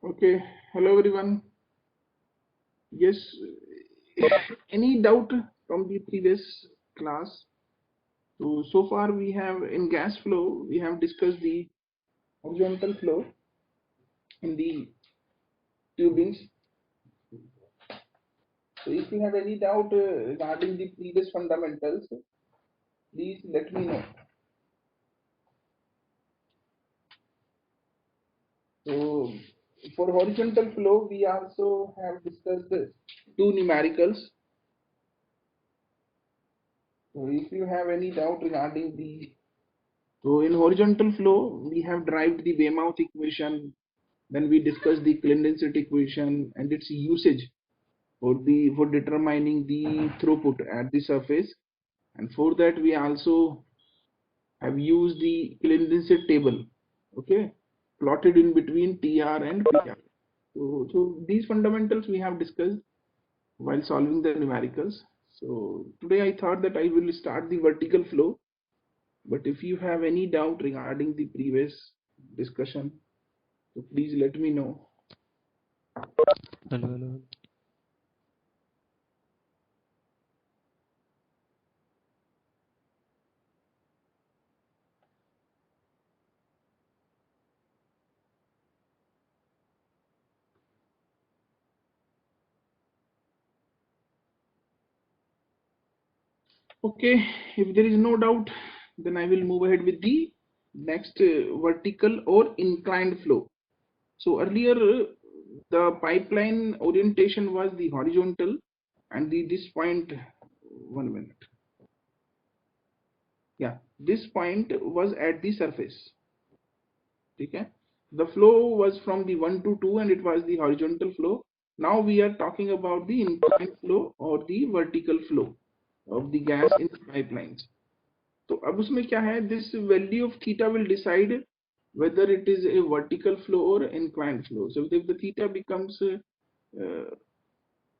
Okay, hello everyone. Yes, any doubt from the previous class? So far we have in gas flow, we have discussed the horizontal flow in the tubings. So if you have any doubt regarding the previous fundamentals, please let me know. So for horizontal flow, we also have discussed two numericals. So if you have any doubt regarding the So in horizontal flow, we have derived the Weymouth equation. Then we discussed the Clean-Density equation and its usage for determining the throughput at the surface. And for that, we also have used the Clean-Density table, okay, plotted in between TR and PR. So these fundamentals we have discussed while solving the numericals. So today I thought that I will start the vertical flow. But if you have any doubt regarding the previous discussion, so please let me know. Hello. Okay, if there is no doubt, then I will move ahead with the next vertical or inclined flow. So earlier the pipeline orientation was the horizontal and this point, 1 minute. Yeah, this point was at the surface. Okay, the flow was from the 1 to 2 and it was the horizontal flow. Now we are talking about the inclined flow or the vertical flow of the gas in the pipelines. तो अब उसमें क्या है, this value of theta will decide whether it is a vertical flow or inclined flow. So if the theta becomes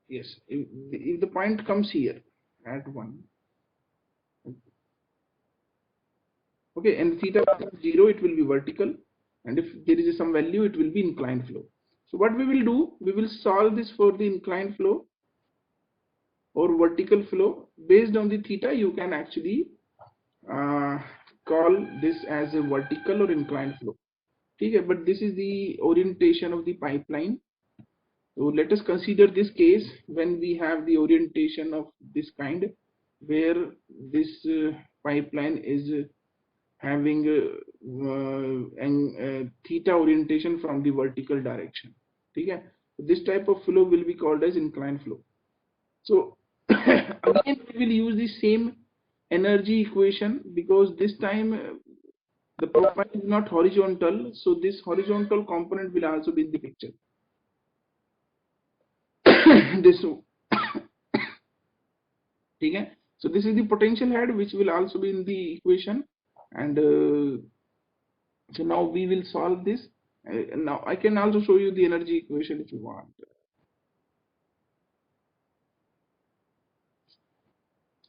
yes, if the point comes here at 1, okay, and theta becomes 0, it will be vertical, and if there is some value, it will be inclined flow. So what we will do, we will solve this for the inclined flow or vertical flow. Based on the theta, you can actually uh, call this as a vertical or inclined flow. Okay, but this is the orientation of the pipeline. So let us consider this case when we have the orientation of this kind, where this pipeline is having theta orientation from the vertical direction. Okay, this type of flow will be called as inclined flow. So again we will use the same energy equation, because this time the profile is not horizontal, so this horizontal component will also be in the picture. This okay, so this is the potential head which will also be in the equation, and so now we will solve this. Now I can also show you the energy equation if you want.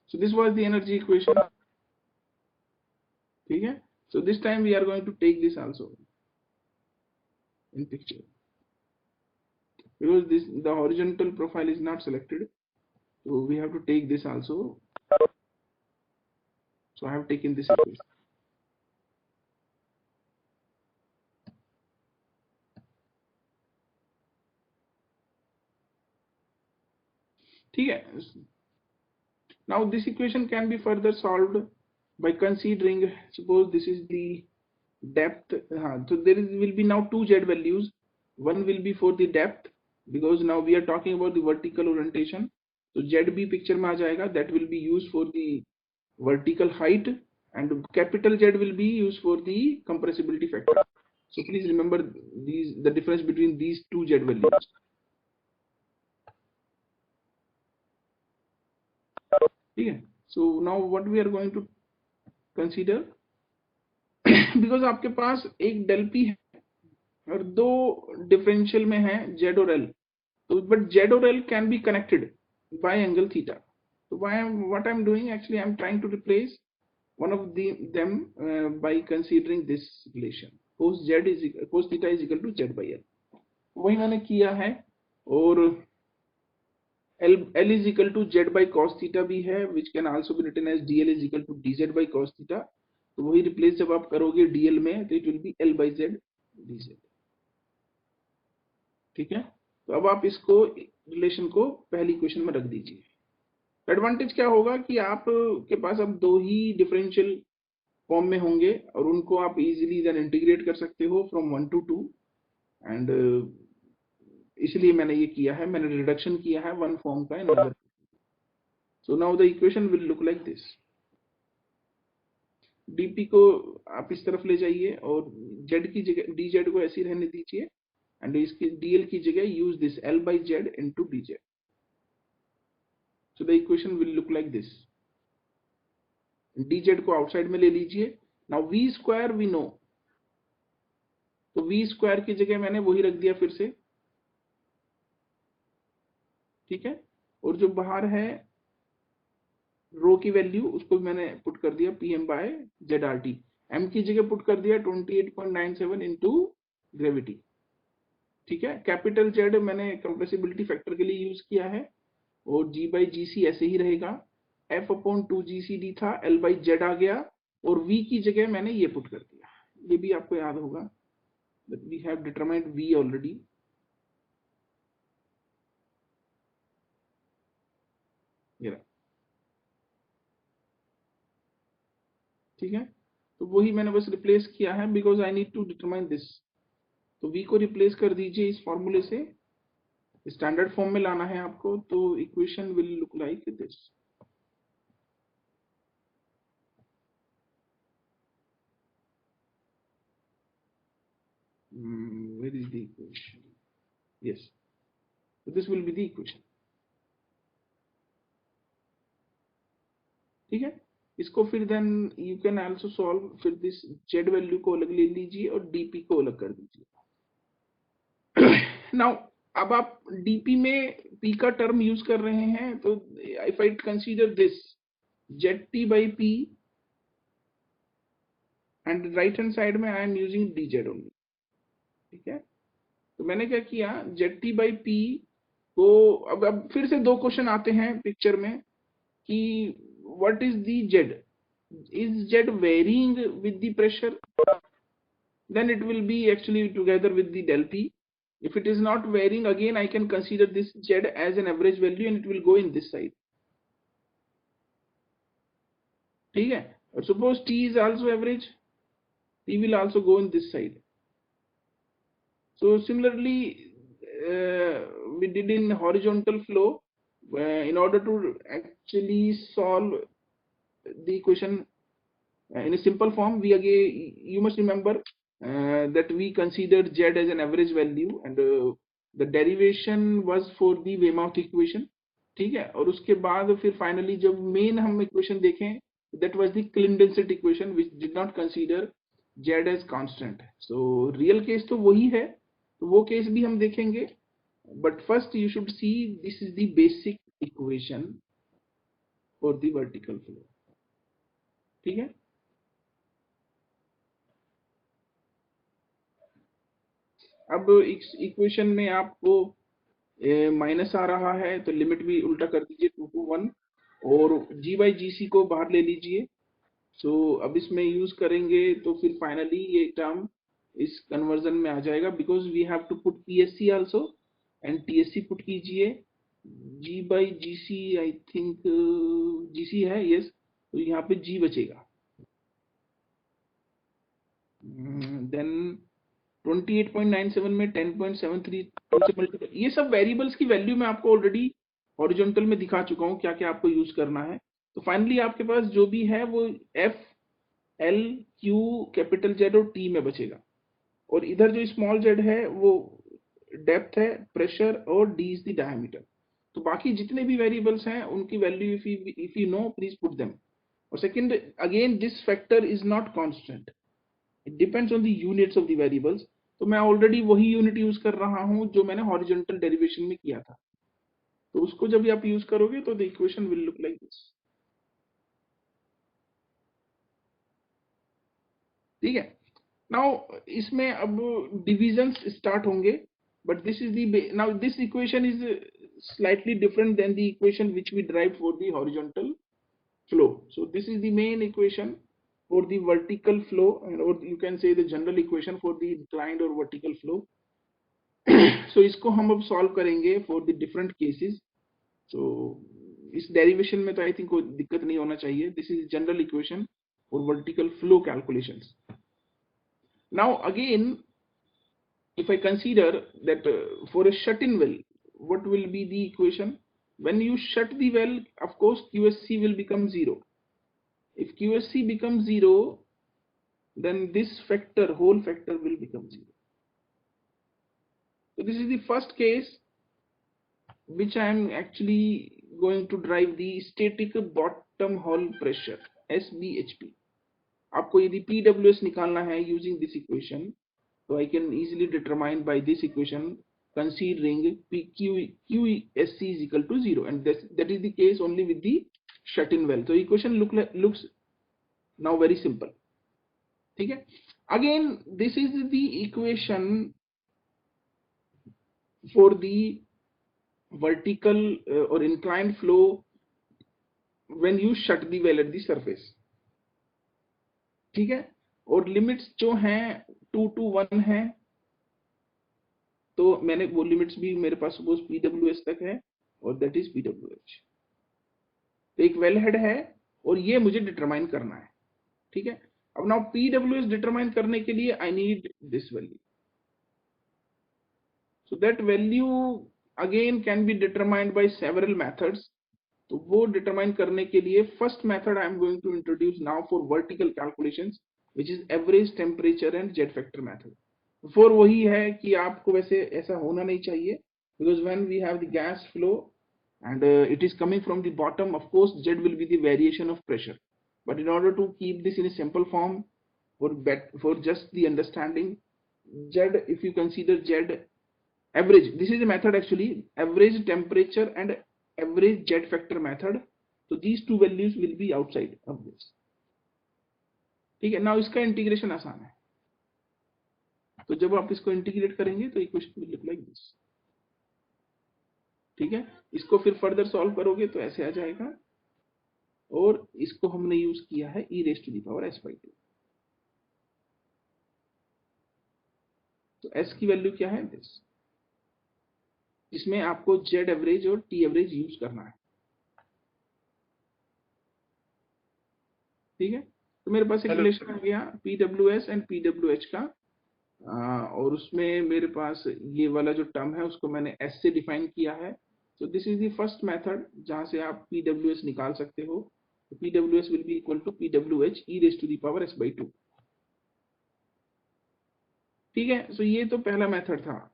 So this was the energy equation. Okay, so this time we are going to take this also in picture, because this the horizontal profile is not selected, so we have to take this also. So I have taken this equation. Okay, now this equation can be further solved by considering, suppose this is the depth. So there will be now two z values. One will be for the depth, because now we are talking about the vertical orientation. So zb picture mein aa jayega, that will be used for the vertical height, and capital Z will be used for the compressibility factor. So please remember the difference between these two z values. Okay, so now what we are going to consider, because आपके पास एक del P है और दो differential में है Z और L, तो but Z और L can be connected by angle theta. So what I'm doing, actually I'm trying to replace one of them by considering this relation cos theta is equal to z by l. वही मैंने किया है। और L is equal to Z by cos theta भी है, which can also be written as DL is equal to DZ by cos theta। तो वही replace जब आप करोगे DL में तो it will be L by Z DZ। ठीक है, तो अब आप इसको रिलेशन को पहली इक्वेशन में रख दीजिए। एडवांटेज क्या होगा कि आप के पास अब दो ही डिफरेंशियल फॉर्म में होंगे और उनको आप इजीली देन इंटीग्रेट कर सकते हो फ्रॉम 1 to 2। एंड इसलिए मैंने ये किया है, मैंने रिडक्शन किया है वन फॉर्म का in other. So now the equation will look like this. dp को आप इस तरफ ले जाइए और z की जगह dz को ऐसी रहने दीजिए एंड इसकी dl की जगह use this l by z into dz। So the equation will look like this. dz को आउटसाइड में ले लीजिए। Now v square we know, तो v स्क्वायर की जगह मैंने वही रख दिया फिर से। ठीक है, और जो बाहर है रो की वैल्यू उसको भी मैंने पुट कर दिया pm बाय ZRT। m की जगह पुट कर दिया 28.97 इंटू ग्रेविटी। ठीक है, कैपिटल Z मैंने कंप्रेसिबिलिटी फैक्टर के लिए यूज किया है और G बाई GC ऐसे ही रहेगा। F अपॉन 2GCD था, L बाई Z आ गया और V की जगह मैंने ये पुट कर दिया। ये भी आपको याद होगा that we have determined V already। ये रहा। ठीक है, तो वही मैंने बस रिप्लेस किया है because I need to determine this. तो v को रिप्लेस कर दीजिए इस फॉर्मूले से, स्टैंडर्ड फॉर्म में लाना है आपको। तो equation will look like this. Where is the equation? Yes, so this will be the equation। ठीक है, इसको फिर then you can also solve. फिर दिस z वैल्यू को अलग ले लीजिए और dp को अलग कर दीजिए। नाउ अब आप dp में p का टर्म यूज कर रहे हैं, तो if I consider this zt by p and right hand side में I am using dz only. ठीक है, तो मैंने क्या किया zt by p को अब फिर से दो क्वेश्चन आते हैं पिक्चर में कि what is the z, is z varying with the pressure, then it will be actually together with the del p। If it is not varying, again I can consider this z as an average value and it will go in this side। ठीक है, और suppose t is also average, t will also go in this side। So similarly we did in horizontal flow, in order to actually solve the equation in a simple form, we again, you must remember that we considered z as an average value and the derivation was for the Weymouth equation। ठीक है, और उसके बाद फिर finally जब main हम equation देखें, that was the Clindensitt equation which did not consider z as constant। so real case तो वही है, तो वो केस भी हम देखेंगे। but first you should see this is the basic equation for the vertical flow। ठीक है, अब इस इक्वेशन में आपको माइनस आ रहा है तो लिमिट भी उल्टा कर दीजिए 2 to 1 और g बाई जी सी को बाहर ले लीजिए। सो अब इसमें यूज करेंगे तो फिर फाइनली ये टर्म इस कन्वर्जन में आ जाएगा because we have to put PSC also and TSC put कीजिए। g by G C I think GC है, यस, तो यहाँ पे g बचेगा। देन 28.97 में 10.73 से मल्टीप्लाई, ये सब वेरिएबल्स की वैल्यू मैं आपको ऑलरेडी हॉरिजॉन्टल में दिखा चुका हूँ क्या क्या आपको यूज करना है। तो फाइनली आपके पास जो भी है वो F L Q capital Z और टी में बचेगा और इधर जो स्मॉल जेड है वो डेप्थ है, प्रेशर और डी इज द डायमीटर। तो बाकी जितने भी वेरिएबल्स हैं उनकी value if you know please put them. और second again this factor is not constant, it depends on the units of the variables. तो मैं ऑलरेडी वही यूनिट यूज कर रहा हूं जो मैंने हॉरिजॉन्टल डेरिवेशन में किया था, तो उसको जब भी आप यूज करोगे तो the equation will look like this. ठीक है, नाउ इसमें अब डिविजन्स स्टार्ट होंगे। but this is the now this equation is slightly different than the equation which we derived for the horizontal flow. So this is the main equation for the vertical flow, and or you can say the general equation for the inclined or vertical flow. So इसको हम अब solve करेंगे for the different cases. So इस derivation में तो I think कोई दिक्कत नहीं होना चाहिए. This is general equation for vertical flow calculations. Now again, if I consider that for a shut-in well, what will be the equation? When you shut the well, of course QSC will become 0. If QSC becomes 0, then this factor, whole factor will become 0. So this is the first case which I am actually going to derive the static bottom hole pressure SBHP. आपको यदि PWS निकालना है using this equation, so I can easily determine by this equation considering QSC is equal to 0, and that is the case only with the shut-in well. So equation looks now very simple. ठीक है? Again, this is the equation for the vertical or inclined flow when you shut the well at the surface. ठीक है? और limits जो हैं 2 to 1 है, तो मैंने वो लिमिट्स भी मेरे पास सपोज PWS तक है और दैट इज PWH. तो एक वेल हेड है और ये मुझे डिटरमाइन करना है. ठीक है? अब नाउ PWS डिटरमाइन करने के लिए I need this value. So that value again can be determined by several methods. तो वो determine करने के लिए first method I am going to introduce now for vertical calculations, which is average temperature and jet factor method. For वही है कि आपको वैसे ऐसा होना नहीं चाहिए, because when we have the gas flow and it is coming from the bottom, of course Z will be the variation of pressure. But in order to keep this in a simple form, for just the understanding, Z, if you consider Z average, this is a method actually, average temperature and average jet factor method. So these two values will be outside of this. ठीक है? Now इसका integration आसान है. तो जब आप इसको integrate करेंगे तो equation will look like this. ठीक है? इसको फिर फर्दर सॉल्व करोगे तो ऐसे आ जाएगा, और इसको हमने यूज किया है e raised to the power s/2. तो s की वैल्यू क्या है? दिस, जिसमें आपको z एवरेज और t एवरेज यूज करना है. ठीक है? तो मेरे पास एक रिलेशन आ गया PWS एंड PWH का, और उसमें मेरे पास ये वाला जो टर्म है उसको मैंने S से डिफाइन किया है. तो this is the first method जहां से आप PWS निकाल सकते हो. तो PWS will be equal to PWH e raised to the power s/2. ठीक है? सो ये तो पहला मेथड था,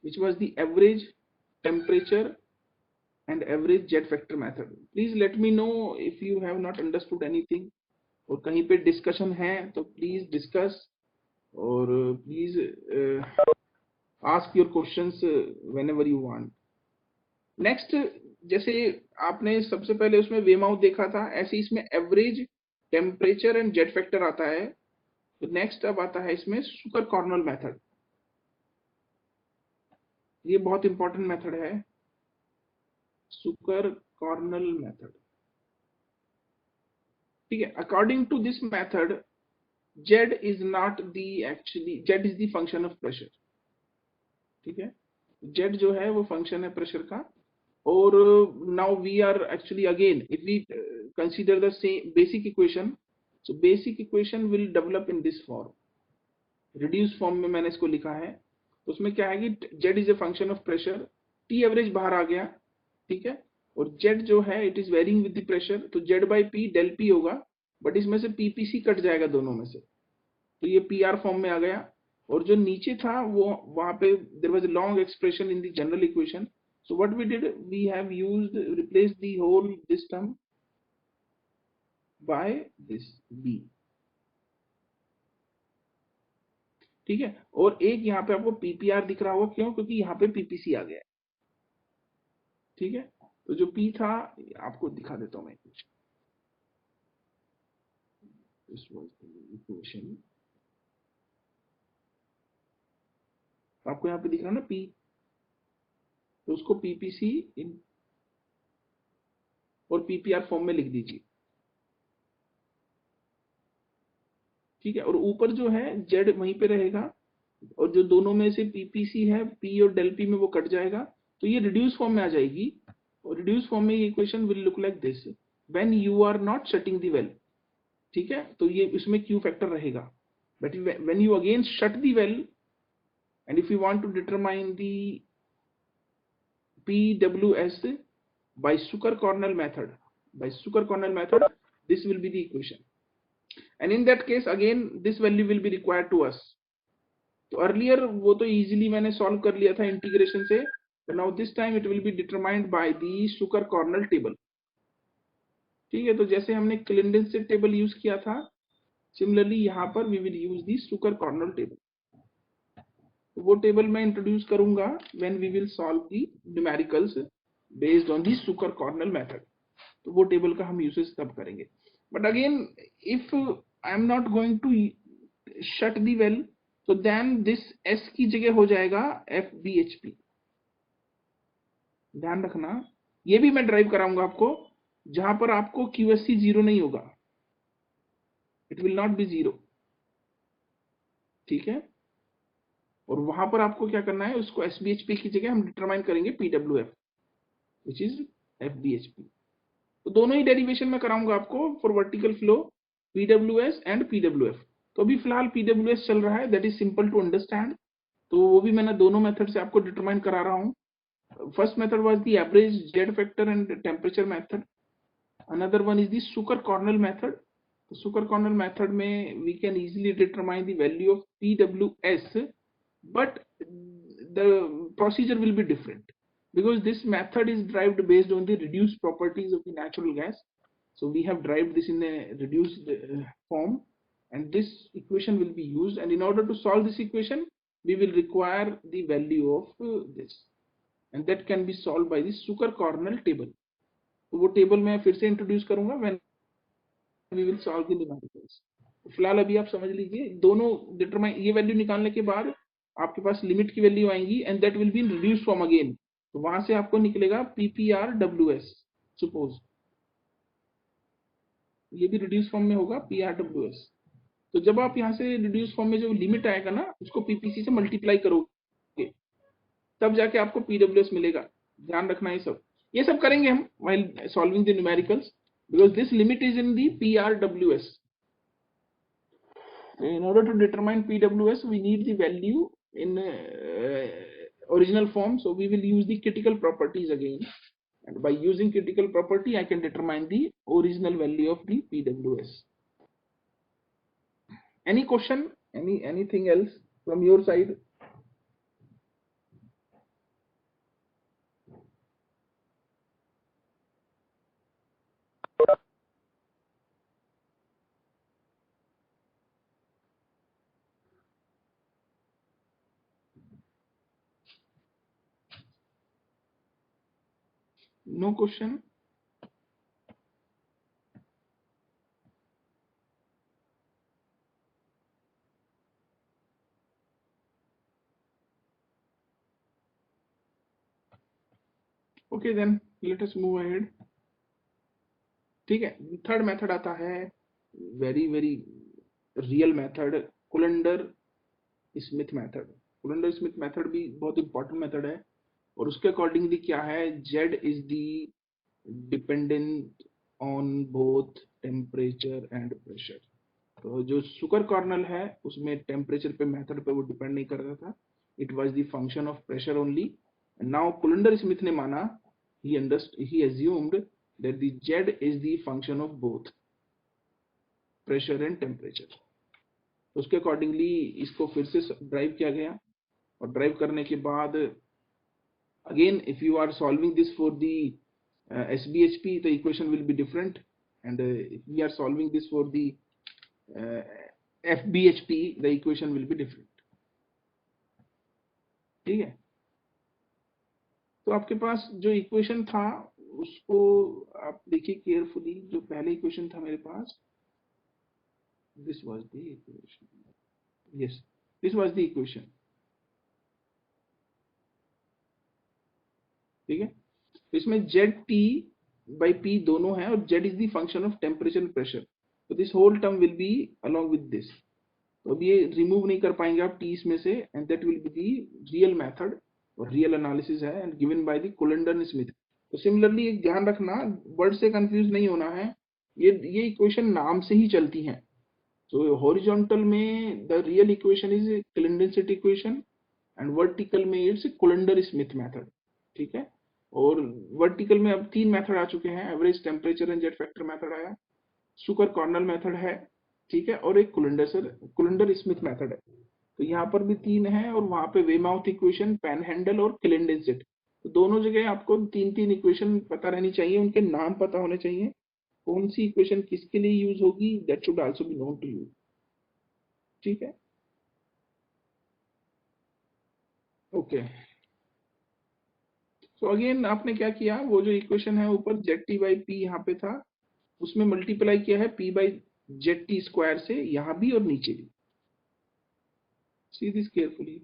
which was the average temperature and average jet factor method. Please let me know if you have not understood anything, और कहीं पे discussion है तो प्लीज डिस्कस, और please ask your questions whenever you want. Next, जैसे आपने सबसे पहले उसमें वेमाउथ देखा था, ऐसे इसमें average temperature and jet factor आता है. तो नेक्स्ट अब आता है इसमें सुकर कॉर्नल मेथड. ये बहुत इंपॉर्टेंट मेथड है, सुकर कॉर्नल मेथड. ठीक है? According to this method, Z is not the actually, Z is the function of pressure. ठीक है? Z जो है वो फंक्शन है प्रेशर का. और now we are actually again if we consider the same basic equation, so basic equation will develop in this form. Reduce form में मैंने इसको लिखा है. तो उसमें क्या है कि Z is a function of pressure, T average बाहर आ गया. ठीक है? और Z जो है it is varying with the pressure, तो Z by P del P होगा, बट इसमें से PPC कट जाएगा दोनों में से, तो ये PR फॉर्म में आ गया. और जो नीचे था वो वहां पे there was a long expression in the general equation. So what we did, we have replaced the whole this term by this B. ठीक है? और एक यहाँ पे आपको PPR दिख रहा होगा, क्यों? क्योंकि यहाँ पे PPC आ गया है. ठीक है? तो जो P था आपको दिखा देता हूँ मैं कुछ. This was the equation. तो आपको यहाँ पे दिख रहा है ना P, तो उसको PPC इन और PPR फॉर्म में लिख दीजिए, ठीक है। और ऊपर जो है Z वहीं पे रहेगा, और जो दोनों में से PPC है P और डेल P में वो कट जाएगा, तो ये रिड्यूस फॉर्म में आ जाएगी। और रिड्यूस फॉर्म में ये equation will look like this, when you are not shutting the well, ठीक है। तो ये इसमें Q फैक्टर रहेगा, but when you again shut the well and if you want to determine the PWS by Zucker-Cornell method, this will be the equation, and in that case again this value will be required to us. तो earlier वो तो easily मैंने solve कर लिया था integration से, but now this time it will be determined by the Zucker-Cornell table, ठीक है। तो जैसे हमने Clindensic टेबल यूज किया था, सिमिलरली यहाँ पर we will use the Zucker-Cornell table. वो टेबल मैं इंट्रोड्यूस करूंगा when we will solve the numericals based on the Zucker-Cornell method, तो वो टेबल का हम यूसेज तब करेंगे। But again if I am not going to shut the well, तो देन दिस एस की जगह हो जाएगा FBHP, ध्यान रखना। ये भी मैं ड्राइव कराऊंगा आपको, जहां पर आपको QSC जीरो नहीं होगा, it will not B zero, ठीक है। और वहां पर आपको क्या करना है, उसको SBHP की जगह हम डिटरमाइन करेंगे PWF विच इज FBHP। तो दोनों ही डेरिवेशन में कराऊंगा आपको for vertical flow, PWS and PWF। तो अभी फिलहाल PWS चल रहा है, that is simple to understand, तो वो भी मैंने दोनों मेथड से आपको डिटरमाइन करा रहा हूँ। First method was the average Z factor and temperature method, another one is the Zucker-Cornell method. तो Zucker-Cornell मेथड में we can easily determine the value of PWS, but the procedure will be different because this method is derived based on the reduced properties of the natural gas. So we have derived this in a reduced form, and this equation will be used, and in order to solve this equation we will require the value of this, and that can be solved by the Zucker-Cornell table. तो वो table मैं फिर से introduce करूंगा when we will solve the numericals. फिलहाल अभी आप समझ लीजिए, दोनों डिटरमाइन, ये वैल्यू निकालने के बाद आपके पास लिमिट की वैल्यू आएंगी and that will be in reduce form again, तो वहां से आपको निकलेगा PPRWS सपोज, ये भी रिड्यूस फॉर्म में होगा PRWS। तो जब आप यहाँ से रिड्यूस फॉर्म में जो लिमिट आएगा ना, उसको PPC से मल्टीप्लाई करोगे, तब जाके आपको PWS मिलेगा। ध्यान रखना ये सब करेंगे हम while solving the numericals because this limit is in the PRWS. In order to determine PWS, we need the value in original form, so we will use the critical properties again, and by using critical property I can determine the original value of the PWS. Any question, anything else from your side? No question? Okay, then let us move ahead. ठीक है, third method आता है, very very real method, Cullender Smith method. Cullender Smith method भी बहुत important method है, और उसके accordingly क्या है, Z is the dependent on both temperature and pressure. तो जो Zucker-Cornell है उसमें टेम्परेचर पे मेथड पे वो डिपेंड नहीं कर रहा था, it was the function of pressure only. Now Cullender Smith ने माना, he assumed that the Z is the function of both pressure and temperature. तो उसके अकॉर्डिंगली इसको फिर से ड्राइव किया गया, और ड्राइव करने के बाद again if you are solving this for the SBHP, the equation will be different, and if we are solving this for the FBHP, the equation will be different, ठीक है। तो आपके पास जो इक्वेशन था उसको आप देखिए केयरफुली, जो पहले इक्वेशन था मेरे पास, this was the equation, yes, this was the equation, ठीक है। तो इसमें जेड टी बाई पी दोनों है और Z is the function of temperature pressure, तो this whole term will be along with this. तो अब ये रिमूव नहीं कर पाएंगे आप टी इसमें से, and that will be the real method और रियल एनालिसिस है and given by the Cullender Smith. तो सिमिलरली एक ध्यान रखना, वर्ड से कंफ्यूज नहीं होना है, ये इक्वेशन नाम से ही चलती हैं। तो हॉरिजॉन्टल में the real equation is condensate equation and vertical में इट्स कोलंडर स्मिथ मेथड। ठीक है। और वर्टिकल में अब 3 मेथड आ चुके हैं, average temperature and jet factor method आया, सुकर कॉर्नल मेथड है, ठीक है, और एक कुलेंडर स्मिथ मेथड है। तो यहाँ पर भी 3 है और वहां पे वेमाउथ इक्वेशन, पेनहेंडल और क्लिंडेंसेट। तो दोनों जगह आपको 3 इक्वेशन पता रहनी चाहिए, उनके नाम पता होने चाहिए, कौन सी इक्वेशन किसके लिए यूज होगी, that should also be known to you. ठीक है, ओके। सो अगेन आपने क्या किया, वो जो इक्वेशन है ऊपर जेड टी बाई पी यहाँ पे था, उसमें मल्टीप्लाई किया है P by Z T square से, यहाँ भी और नीचे भी। See this carefully.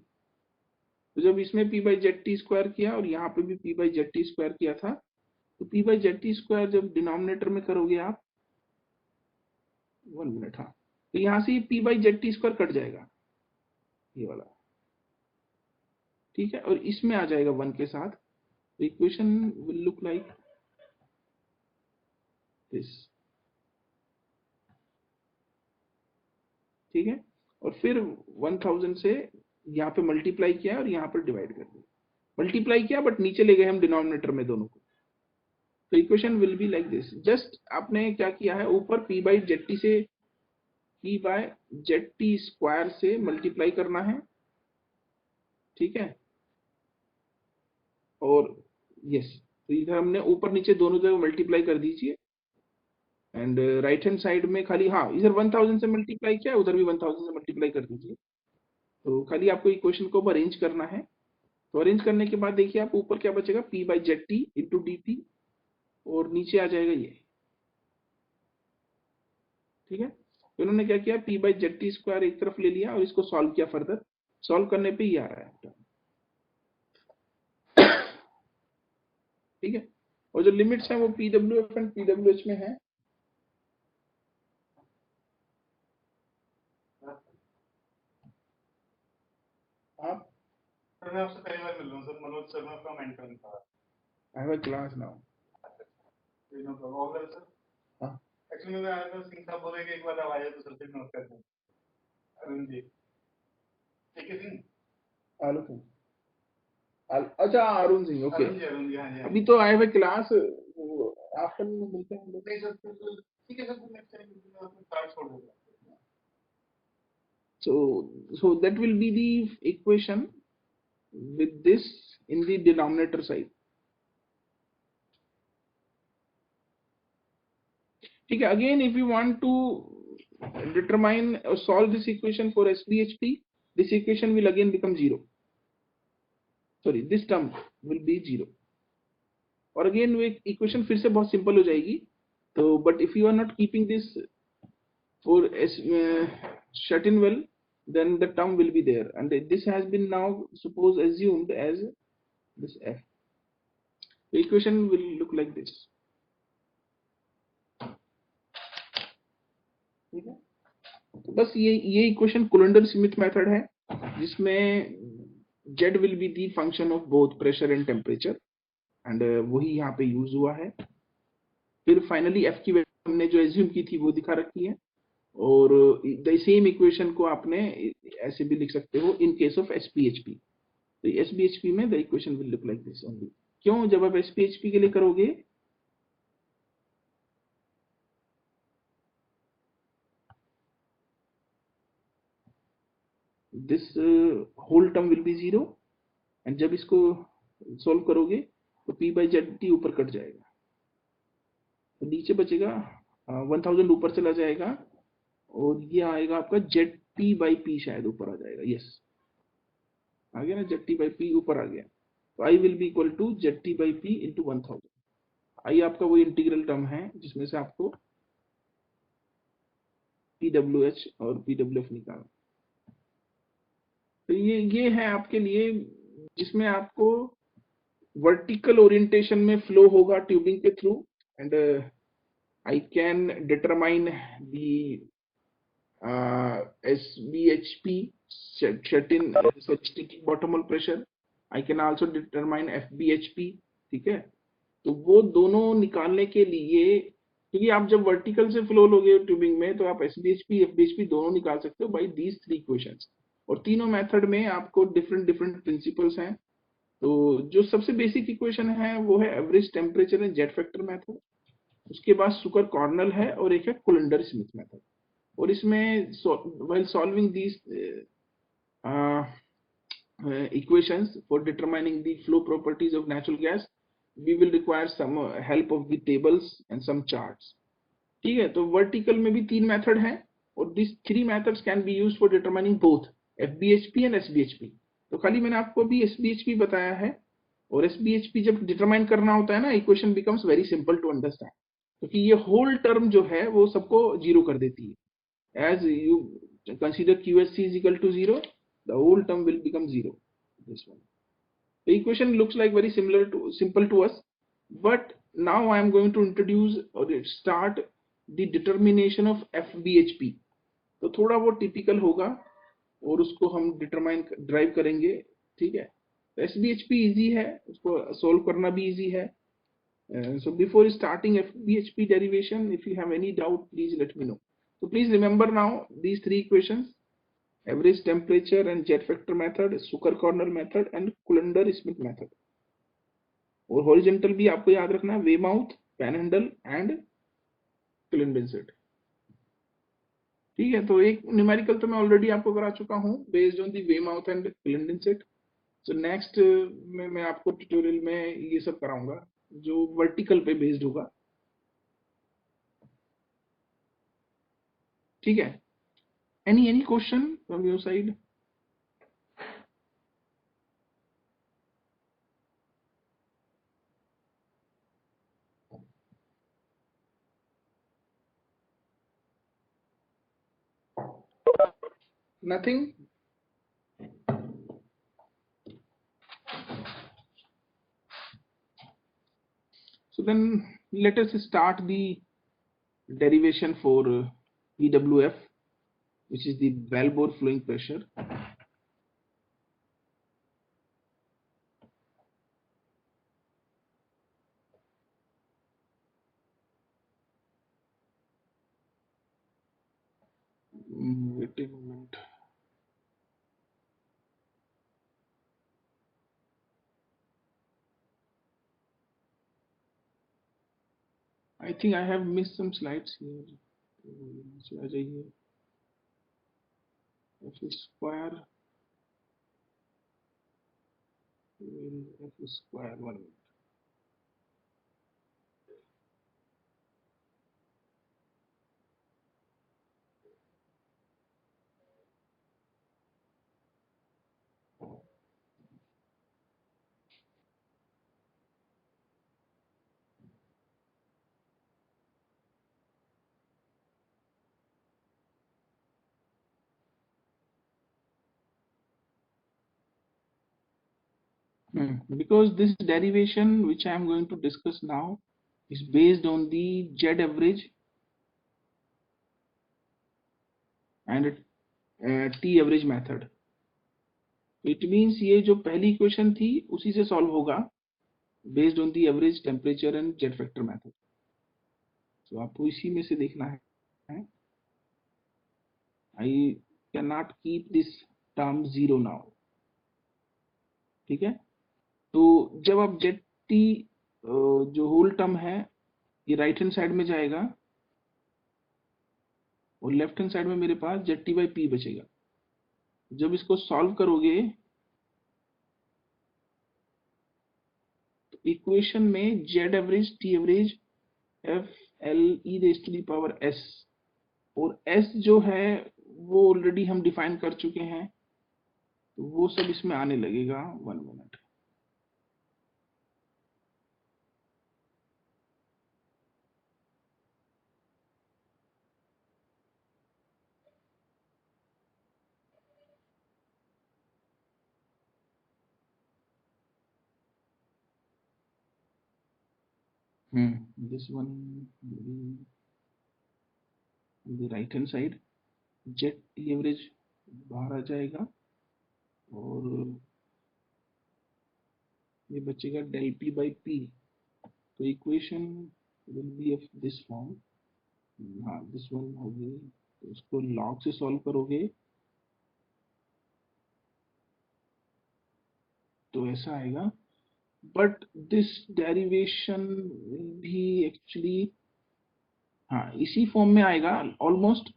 तो जब इसमें P by Z T square किया और यहाँ पे भी P by Z T square किया था, तो P by Z T square जब डिनोमिनेटर में करोगे आप, 1 मिनट, हाँ, तो यहाँ से P by Z T square cut जाएगा, ये वाला। ठीक है, और इसमें आ जाएगा 1 के साथ, तो equation will look like this. ठीक है, और फिर 1000 से यहाँ पे मल्टीप्लाई किया और यहाँ पर डिवाइड कर दिया, मल्टीप्लाई किया बट नीचे ले गए हम डिनोमिनेटर में दोनों को। तो equation will be like this. Just आपने क्या किया है, ऊपर पी बाई जेड टी से, P by Z T square से मल्टीप्लाई करना है। ठीक है, और यस, तो इधर हमने ऊपर नीचे दोनों जगह मल्टीप्लाई कर दीजिए, एंड राइट हैंड साइड में खाली, हाँ, इधर 1000 से मल्टीप्लाई किया, उधर भी 1000 से मल्टीप्लाई कर दीजिए। तो खाली आपको इक्वेशन को अरेंज करना है। तो अरेंज करने के बाद देखिए आप ऊपर क्या बचेगा, P by Z T into D T, और नीचे आ जाएगा ये। ठीक है, तो इन्होंने क्या किया, P by Z T square एक तरफ ले लिया और इसको सॉल्व किया फर्दर, सॉल्व करने पे ये आ रहा है। ठीक है, और जो लिमिट्स हैं वो P W F and P W H में है। आप, सर मैं आपसे पहली बार मिल रहा हूँ सर, मनोज शर्मा फ्रॉम एंटन था। I have a class now. No problem, all well sir. हाँ, एक्चुअली मैं आया था, सिंह साहब बोले कि एक बार आप आए तो सर से नोट कर दें। अरुण जी, ठीक है सिंह। आलू सिंह, अच्छा अरुण सिंह, ओके। अरुण जी, हाँ जी, हाँ अभी जी। तो आई हैव अ क्लास, आफ्टरनून में मिलते हैं हम लोग। नहीं सर, ठीक है सर, नेक्स्ट टाइम मैं आपको कार्ड छोड़ दूंगा। So that will be the equation with this in the denominator side. ठीक है, again if you want to determine or solve this equation for SPHP, this equation will again become 0. Sorry, this term will be 0. और again वो equation फिर से बहुत simple हो जाएगी। तो but if you are not keeping this for Schatinwell, then the term will be there, and this has been now suppose assumed as this f. The equation will look like this. ठीक है, तो बस ये equation colander Smith method है, जिसमें z will be the function of both pressure and temperature, and वही यहाँ पे यूज हुआ है। फिर फाइनली f की वैल्यू हमने जो एज्यूम की थी वो दिखा रखी है, और द सेम इक्वेशन को आपने ऐसे भी लिख सकते हो इन केस ऑफ SPHP। तो SPHP में the equation will look like this only. क्यों, जब आप SPHP के लिए करोगे, this whole term will be 0, and जब इसको सॉल्व करोगे तो p बाई जेड टी ऊपर कट जाएगा, तो नीचे बचेगा 1000 ऊपर चला जाएगा, और ये आएगा आपका जेड टी बाई पी, शायद ऊपर आ जाएगा, यस आ गया ना, जेड टी बाई पी ऊपर आ गया। तो I will be equal to Z T by P into 1000। I आपका वो इंटीग्रल टर्म है जिसमें से आपको पी डब्ल्यू एच और पी डब्ल्यू एफ निकालना। तो ये है आपके लिए, जिसमें आपको वर्टिकल ओरिएंटेशन में फ्लो होगा ट्यूबिंग के through, and I can determine the SBHP, shut in sticky bottom hole pressure. I can also determine FBHP. ठीक है, तो वो दोनों निकालने के लिए, क्योंकि आप जब वर्टिकल से फ्लो लोगे ट्यूबिंग में तो आप SBHP FBHP दोनों निकाल सकते हो बाई दीज थ्री इक्वेशंस। और तीनों मेथड में आपको डिफरेंट डिफरेंट प्रिंसिपल्स हैं। तो जो सबसे बेसिक इक्वेशन है वो है average temperature and jet factor method, उसके बाद सुकर कॉर्नल है, और एक है कुलेंडर स्मिथ मेथड। और इसमें while solving these equations for determining the flow properties of natural gas, we will require some help of the tables and some charts। ठीक है, तो वर्टिकल में भी तीन मेथड हैं, और this three methods can be used for determining both FBHP and SBHP। तो खाली मैंने आपको अभी SBHP बताया है, और SBHP जब डिटरमाइन करना होता है ना, equation becomes very simple to understand, क्योंकि ये होल टर्म जो है वो सबको जीरो कर देती है। As you consider QSC is equal to 0, the whole term will become 0. This one. The equation looks like very similar to simple to us, but now I am going to introduce or start the determination of FBHP. तो थोड़ा वो typical होगा और उसको हम determine drive करेंगे। ठीक है, SBHP इजी है, उसको सोल्व करना भी इजी है। So before starting FBHP derivation, if you have any doubt, please let me know. So please remember now these three equations: average temperature and jet factor method, Sucker-Cornell method, and Kullander-Smith method. और horizontal भी आपको याद रखना है, Weymouth, Panhandle and Clindenset। ठीक है, तो एक न्यूमेरिकल तो मैं ऑलरेडी आपको करा चुका हूँ based on the Weymouth and Clindenset। So next में मैं आपको ट्यूटोरियल में ये सब कराऊंगा जो वर्टिकल पे बेस्ड होगा। ठीक है, any question from your side? Nothing? So then let us start the derivation for VWF, which is the well bore flowing pressure. Wait a moment. I think I have missed some slides here. आ जाइए, F square, F square 1 minute. Because this derivation which I am going to discuss now is based on the Z average and T average method. It means ये जो पहली equation थी उसी से solve होगा based on the average temperature and jet factor method. तो आपको इसी में से देखना है। I cannot keep this term 0 now. ठीक है, तो जब आप जेट टी जो होल टर्म है ये राइट हैंड साइड में जाएगा और लेफ्ट हैंड साइड में मेरे पास जेट टी बाई पी बचेगा। जब इसको सॉल्व करोगे तो इक्वेशन में Z average T average F L E raise to the power S, और एस जो है वो ऑलरेडी हम डिफाइन कर चुके हैं, तो वो सब इसमें आने लगेगा। 1 minute. This one will be the right hand side, jet T average बाहर आ जाएगा और ये बचेगा डेल पी बाई पी। तो equation will B of this form. हाँ, दिस वन होगी, तो इसको लॉग से सॉल्व करोगे तो ऐसा आएगा। बट दिस डेरिवेशन भी एक्चुअली हाँ इसी फॉर्म में आएगा ऑलमोस्ट।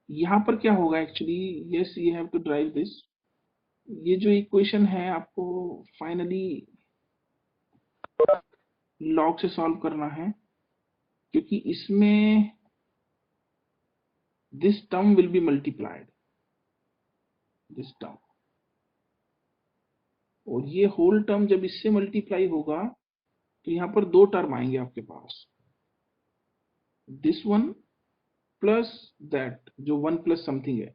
यहाँ पर क्या होगा actually, yes you have to drive this. ये जो इक्वेशन है आपको फाइनली लॉग से सॉल्व करना है, क्योंकि इसमें this term will B multiplied, this term, और ये होल टर्म जब इससे मल्टीप्लाई होगा तो यहाँ पर दो टर्म आएंगे आपके पास, दिस वन प्लस दैट जो वन प्लस समथिंग है।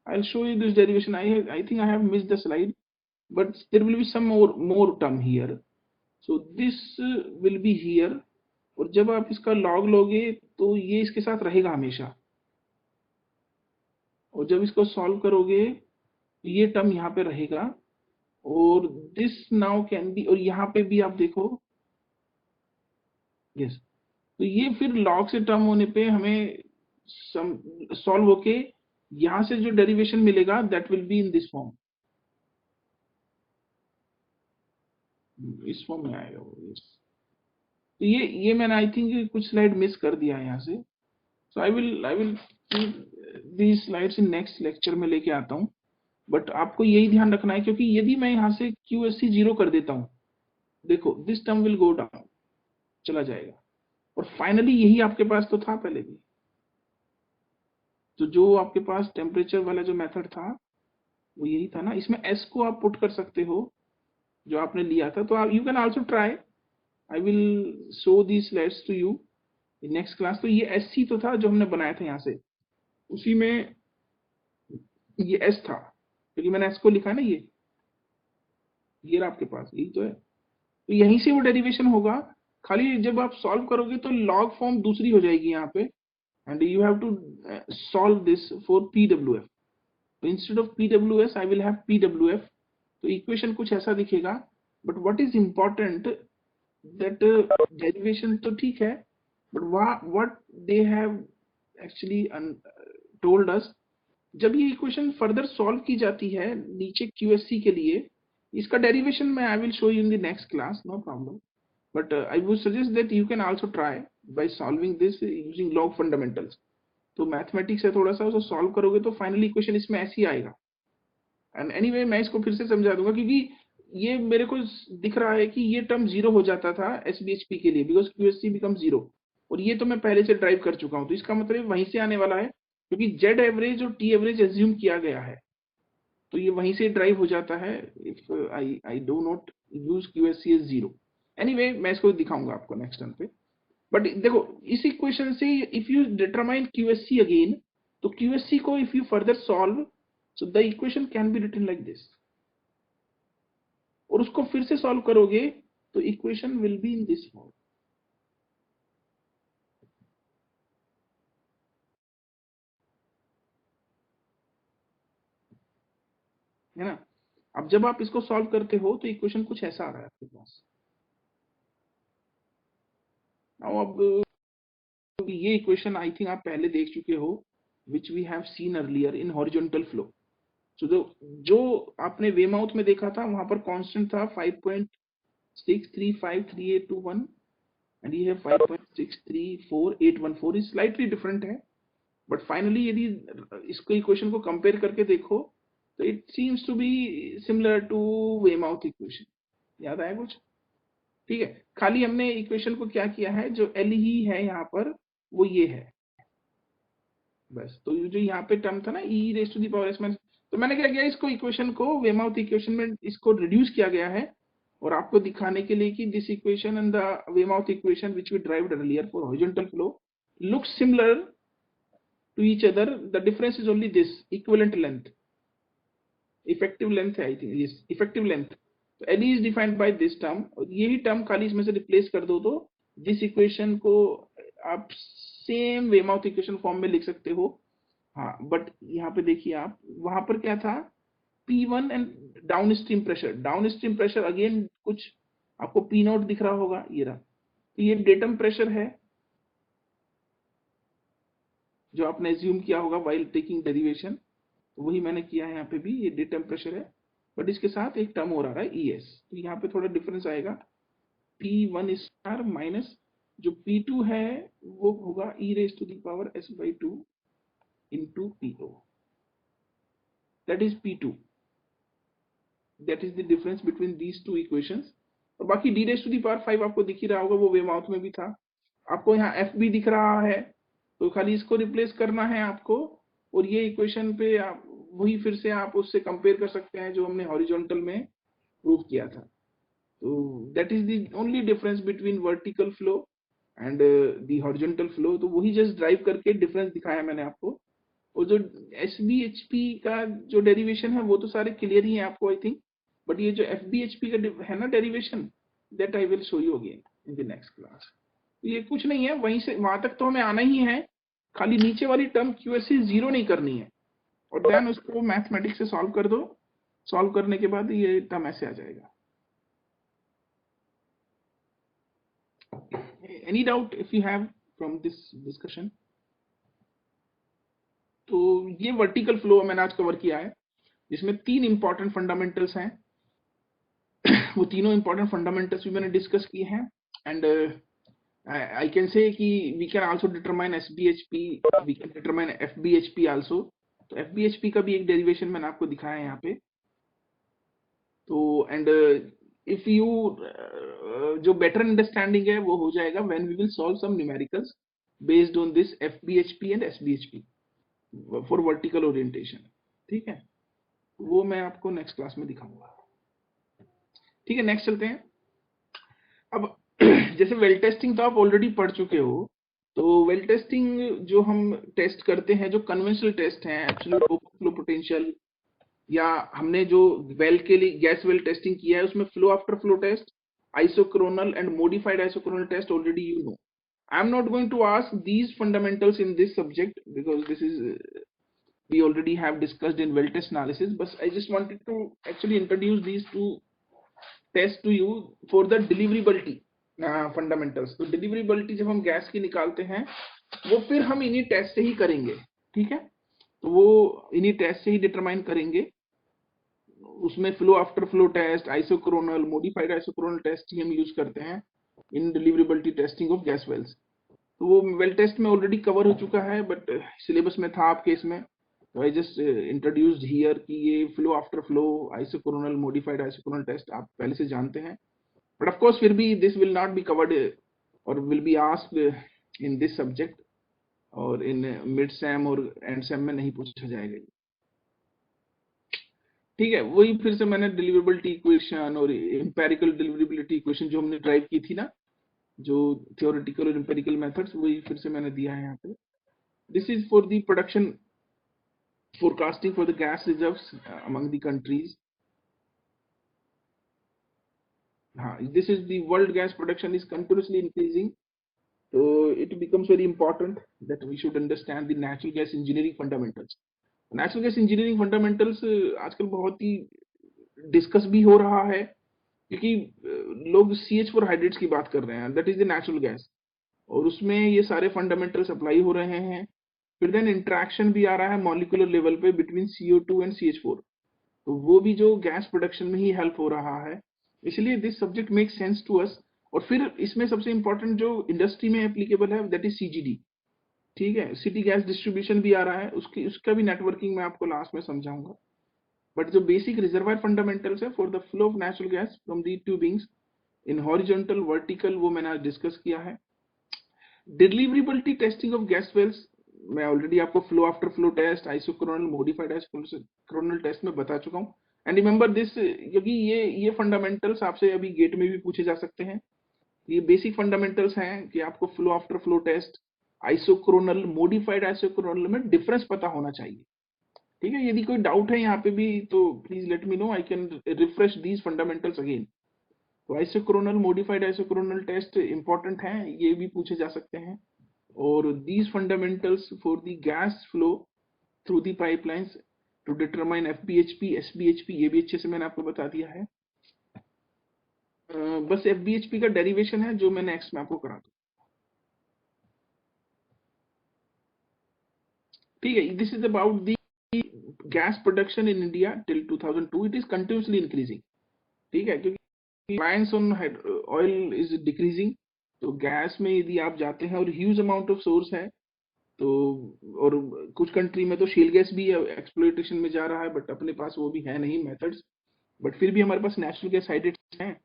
आई will show you this derivation. I think I have missed the slide, but there will be some more term here, so this will be here। और जब आप इसका log लोगे तो ये इसके साथ रहेगा हमेशा, और जब इसको सॉल्व करोगे तो ये टर्म यहाँ पे रहेगा, और दिस नाउ कैन बी, और यहाँ पे भी आप देखो यस, तो ये फिर log से टर्म होने पे हमें सॉल्व होके यहाँ से जो डेरिवेशन मिलेगा that will be in this form, इस फॉर्म में आएगा वो। यस, तो ये मैंने आई थिंक कुछ स्लाइड मिस कर दिया है यहाँ से। So I will the slides in next lecture में लेके आता हूँ। बट आपको यही ध्यान रखना है, क्योंकि यदि मैं यहाँ से QSC 0 कर देता हूँ, देखो this term will go down, चला जाएगा, और फाइनली यही आपके पास तो था पहले भी। तो जो आपके पास टेम्परेचर वाला जो मेथड था वो यही था ना, इसमें S को आप पुट कर सकते हो जो आपने लिया था। तो you can also try, I will show the slides to you in next class. तो ये SC तो था जो हमने बनाया था यहाँ से, उसी में ये S था, क्योंकि मैंने S को लिखा है ना, ये रहा आपके पास, यही तो है। तो यहीं से वो डेरिवेशन होगा, खाली जब आप सॉल्व करोगे तो लॉग फॉर्म दूसरी हो जाएगी यहाँ पे, and you have to solve this for PWF। तो instead of PWS I will have PWF। तो इक्वेशन कुछ ऐसा दिखेगा, but what is important that derivation तो ठीक है, but what they have actually told us, जब ये इक्वेशन फर्दर सॉल्व की जाती है नीचे QSC के लिए, इसका डेरिवेशन मैं I will show you in the next class, no problem. But I would suggest that you can also try by solving this using log fundamentals. तो मैथमेटिक्स है, थोड़ा सा उसको सॉल्व करोगे तो फाइनली इक्वेशन इसमें ऐसे ही आएगा। एंड एनीवे मैं इसको फिर से समझा दूंगा, क्योंकि ये मेरे को दिख रहा है कि ये टर्म 0 हो जाता था SBHP के लिए, बिकॉज QSC बिकम 0, और ये तो मैं पहले से ड्राइव कर चुका हूँ, तो इसका मतलब वहीं से आने वाला है, क्योंकि जेड एवरेज और टी एवरेज एज्यूम किया गया है, तो ये वहीं से ड्राइव हो जाता है if I do not use QSC as 0। Anyway मैं इसको दिखाऊंगा आपको नेक्स्ट टाइम पे। बट देखो इस इक्वेशन से if you determine QSC again, तो QSC को if you further solve, so the equation can be written like this, और उसको फिर से सॉल्व करोगे तो equation will be in this form. है ना। अब जब आप इसको सॉल्व करते हो तो इक्वेशन कुछ ऐसा आ रहा है आपके पास। अब ये इक्वेशन आई थिंक आप पहले देख चुके हो, which we have seen earlier in horizontal flow. So जो आपने वेमाउथ में देखा था वहां पर कांस्टेंट था 5.635381, एंड ये है 5.634814, इज स्लाइटली डिफरेंट है, बट फाइनली यदि इसको इक्वेशन को कंपेयर करके देखो तो it seems to be similar to Weymouth equation. याद आया कुछ? ठीक है, खाली हमने इक्वेशन को क्या किया है, जो एल ही है यहाँ पर वो ये है बस। तो जो यहाँ पे टर्म था ना e raise to the power S minus, तो मैंने क्या किया, इसको इक्वेशन को वेमाउथ इक्वेशन में इसको रिड्यूस किया गया है, और आपको दिखाने के लिए कि this equation and the Weymouth equation which we derived earlier for horizontal flow look similar to each other, the difference is only this equivalent length, effective length है I think, yes effective length. तो L is defined by this term, और यही term खाली इसमें से replace कर दो तो जिस इक्वेशन को आप सेम वेमाउथ इक्वेशन फॉर्म में लिख सकते हो। हाँ, बट यहाँ पे देखिए आप, वहां पर क्या था, P1 and down stream pressure again कुछ आपको P नॉट दिख रहा होगा, ये रहा। तो ये डेटम प्रेशर है जो आपने एज्यूम किया होगा वाइल टेकिंग डेरिवेशन, तो वही मैंने किया है यहाँ पे भी, ये डेटम प्रेशर है, बट इसके साथ एक टर्म और आ रहा है ES, तो यहाँ पे थोड़ा डिफरेंस आएगा। P1 स्टार माइनस जो P2 है वो होगा e raise to the power s/2 into PO, that is P2, that is the difference between these two equations। और बाकी d raise to the power 5 आपको दिख ही रहा होगा, वो वेव माउथ में भी था। आपको यहाँ F भी दिख रहा है, तो खाली इसको रिप्लेस करना है आपको, और ये इक्वेशन पे आप वही फिर से आप उससे कंपेयर कर सकते हैं जो हमने हॉरिजॉन्टल में प्रूव किया था। तो that is the only difference between vertical flow and the horizontal flow, तो वही जस्ट ड्राइव करके डिफरेंस दिखाया मैंने आपको। और जो SBHP का जो डेरिवेशन है वो तो सारे क्लियर ही है आपको आई थिंक, बट ये जो FBHP का है ना derivation, that I will show you again in the next class. ये कुछ नहीं है, वहीं से वहां तक तो हमें आना ही है, खाली नीचे वाली टर्म QSC जीरो नहीं करनी है, और देन उसको मैथमेटिक्स से सॉल्व कर दो, सॉल्व करने के बाद ये टर्म ऐसे आ जाएगा। Any doubt if you have from this discussion? तो ये वर्टिकल फ्लो मैंने आज कवर किया है, जिसमें 3 इंपॉर्टेंट फंडामेंटल्स हैं। वो तीनों इंपॉर्टेंट फंडामेंटल्स भी मैंने डिस्कस किए हैं, एंड I can say कि we can also determine SBHP, we can determine FBHP also। तो FBHP का भी एक डेरिवेशन मैंने आपको दिखाया है यहाँ पे। तो एंड इफ यू जो बेटर अंडरस्टैंडिंग है वो हो जाएगा when we will solve some numericals based on this FBHP and SBHP for vertical orientation. ठीक है, वो मैं आपको नेक्स्ट क्लास में दिखाऊंगा। ठीक है, नेक्स्ट चलते हैं। अब जैसे वेल टेस्टिंग तो आप ऑलरेडी पढ़ चुके हो, तो वेल टेस्टिंग जो हम टेस्ट करते हैं, जो कन्वेंशनल टेस्ट हैं, एब्सोल्यूट ओपन फ्लो पोटेंशियल, या हमने जो वेल के लिए गैस वेल टेस्टिंग किया है उसमें flow after flow test, isochronal and modified isochronal test already you know. I am not going to ask these fundamentals in this subject because this is we already have discussed in well test analysis, but I just wanted to actually introduce these two tests to you for the deliverability fundamentals. तो deliverability जब हम gas की निकालते हैं वो फिर हम इन्हीं टेस्ट से ही करेंगे। ठीक है, तो वो इन्हीं टेस्ट से ही डिटरमाइन करेंगे, उसमें flow after flow test, isochronal, modified isochronal test ही हम यूज करते हैं in deliverability testing of gas wells. तो वो वेल टेस्ट में ऑलरेडी कवर हो चुका है, बट सिलेबस में था आपके इसमें, तो आई जस्ट इंट्रोड्यूस्ड हियर कि ये flow after flow, isochronal, modified isochronal test आप पहले से जानते हैं, बट ऑफ कोर्स फिर भी this will not be covered और will be asked in this subject, और इन मिड सैम और एंड सैम में नहीं पूछा जाएगा। ठीक है, वही फिर से मैंने डिलीवरेबिलिटी इक्वेशन और एम्पेरिकल डिलीवरेबिलिटी इक्वेशन जो हमने ड्राइव की थी ना, जो थियोरेटिकल और एम्पेरिकल मेथड्स, वही फिर से मैंने दिया है यहाँ पे। This is for the production forecasting for the gas reserves among the countries। This is the world gas production is continuously increasing, so it becomes very important that we should understand the natural gas engineering fundamentals। Natural gas engineering fundamentals आजकल बहुत ही discuss भी हो रहा है, क्योंकि लोग CH4 hydrates की बात कर रहे हैं, that is the natural gas, और उसमें ये सारे फंडामेंटल्स अप्लाई हो रहे हैं। फिर देन इंटरेक्शन भी आ रहा है मॉलिक्यूलर लेवल पे बिटवीन CO2 एंड CH4, तो वो भी जो गैस प्रोडक्शन में ही हेल्प हो रहा है, इसलिए this subject make sense to us. और फिर इसमें सबसे इंपॉर्टेंट जो इंडस्ट्री में एप्लीकेबल है दैट इज CGD। ठीक है, सिटी गैस डिस्ट्रीब्यूशन भी आ रहा है, उसका भी नेटवर्किंग मैं आपको लास्ट में समझाऊंगा, बट जो बेसिक रिजर्वायर फंडामेंटल्स है for the flow of natural gas from the tubings in horizontal, vertical, वो मैंने आज डिस्कस किया है। Deliverability testing of gas wells मैं ऑलरेडी आपको flow after flow test, isochronal, modified isochronal test में बता चुका हूँ। एंड रिमेंबर दिस, क्योंकि ये फंडामेंटल्स आपसे अभी गेट में भी पूछे जा सकते हैं। ये बेसिक फंडामेंटल्स हैं कि आपको flow after flow test, isochronal, modified isochronal में डिफरेंस पता होना चाहिए। ठीक है, यदि कोई डाउट है यहाँ पे भी तो please let me know, I can refresh these fundamentals again. तो isochronal, modified isochronal test important हैं, ये भी पूछे जा सकते हैं। और these fundamentals for the gas flow through the pipelines to determine FBHP, SBHP, ये भी अच्छे से मैंने आपको बता दिया है। बस एफबीएचपी का डेरिवेशन है जो मैं नेक्स्ट में आपको करा दूं। ठीक है, this is about the gas production in India till 2002, it is continuously increasing. ठीक है, क्योंकि reliance on oil is decreasing, तो गैस में यदि आप जाते हैं और ह्यूज अमाउंट ऑफ सोर्स है, तो और कुछ कंट्री में तो शेल गैस भी एक्सप्लोइटेशन में जा रहा है, बट अपने पास वो भी है नहीं मेथड्स, बट फिर भी हमारे पास नेचुरल गैस हाइड्रेट्स हैं,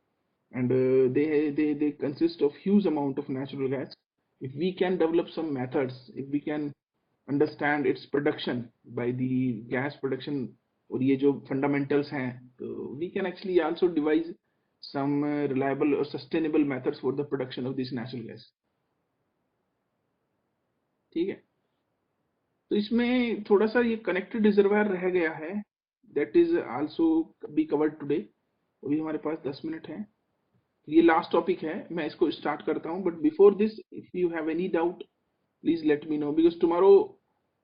and they consist of huge amount of natural gas. If we can develop some methods, if we can understand its production by the gas production और ये जो fundamentals हैं, तो we can actually also devise some reliable or sustainable methods for the production of this natural gas. ठीक है, तो इसमें थोड़ा सा ये कनेक्टेड रिजर्वायर रह गया है, that is also be covered today। अभी हमारे पास 10 मिनट है, ये लास्ट टॉपिक है, मैं इसको स्टार्ट करता हूं, but before this if you have any doubt please let me no, because tomorrow